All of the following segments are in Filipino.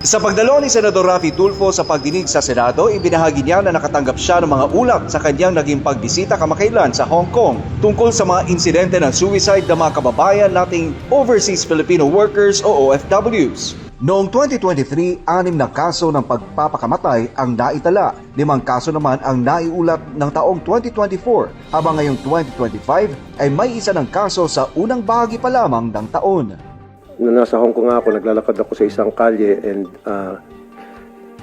Sa pagdalo ni Senador Raffy Tulfo sa pagdinig sa Senado, ibinahagi niya na nakatanggap siya ng mga ulat sa kanyang naging pagbisita kamakailan sa Hong Kong tungkol sa mga insidente ng suicide ng mga kababayan nating overseas Filipino workers o OFWs. Noong 2023, 6 na kaso ng pagpapakamatay ang naitala. 5 kaso naman ang naiulat ng taong 2024, habang ngayong 2025 ay may isa ng kaso sa unang bahagi pa lamang ng taon. Nung nasa Hong Kong ako, naglalakad ako sa isang kalye and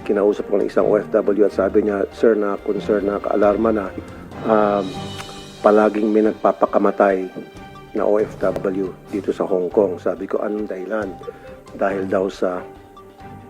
kinausap ko ng isang OFW at sabi niya, "Sir, na concern na, kaalarma na, palaging may nagpapakamatay na OFW dito sa Hong Kong." Sabi ko, anong dahilan? Dahil daw sa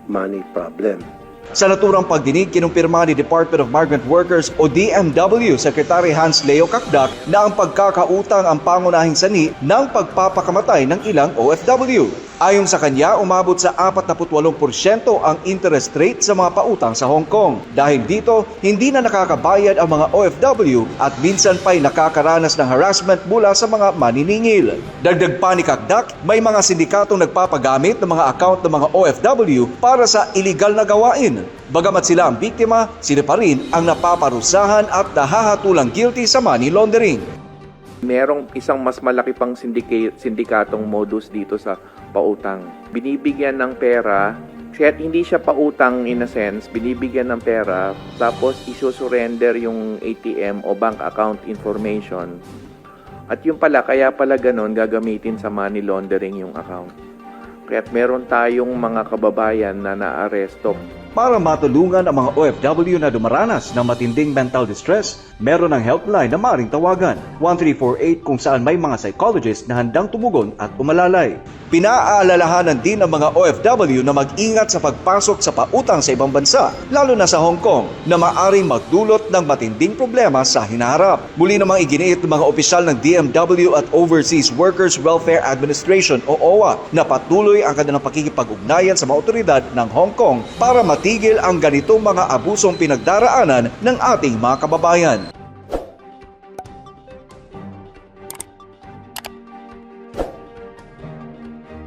money problem. Sa naturang pagdinig, kinumpirma ni Department of Migrant Workers o DMW Secretary Hans Leo Kakdak na ang pagkakautang ang pangunahing sanhi ng pagpapakamatay ng ilang OFW. Ayon sa kanya, umabot sa 48% ang interest rate sa mga pautang sa Hong Kong. Dahil dito, hindi na nakakabayad ang mga OFW at minsan pa'y nakakaranas ng harassment mula sa mga maniningil. Dagdag pa ni Kakdak, may mga sindikatong nagpapagamit ng mga account ng mga OFW para sa iligal na gawain. Bagamat sila ang biktima, sila pa rin ang napaparusahan at nahahatulang guilty sa money laundering. Merong isang mas malaki pang sindikatong modus dito sa pautang. Binibigyan ng pera, kaya hindi siya pautang in a sense, binibigyan ng pera, tapos isusurrender yung ATM o bank account information. At yung pala, kaya pala ganun, gagamitin sa money laundering yung account. Kaya't meron tayong mga kababayan na naaresto. Para matulungan ang mga OFW na dumaranas ng matinding mental distress, meron ng helpline na maaaring tawagan, 1348, kung saan may mga psychologist na handang tumugon at umalalay. Pinaalalahanan din ng mga OFW na mag-ingat sa pagpasok sa pautang sa ibang bansa, lalo na sa Hong Kong, na maaaring magdulot ng matinding problema sa hinaharap. Muli namang iginiit ng mga opisyal ng DMW at Overseas Workers Welfare Administration o OWA na patuloy ang kanilang pakikipag-ugnayan sa mga otoridad ng Hong Kong para matigil ang ganitong mga abusong pinagdaraanan ng ating mga kababayan.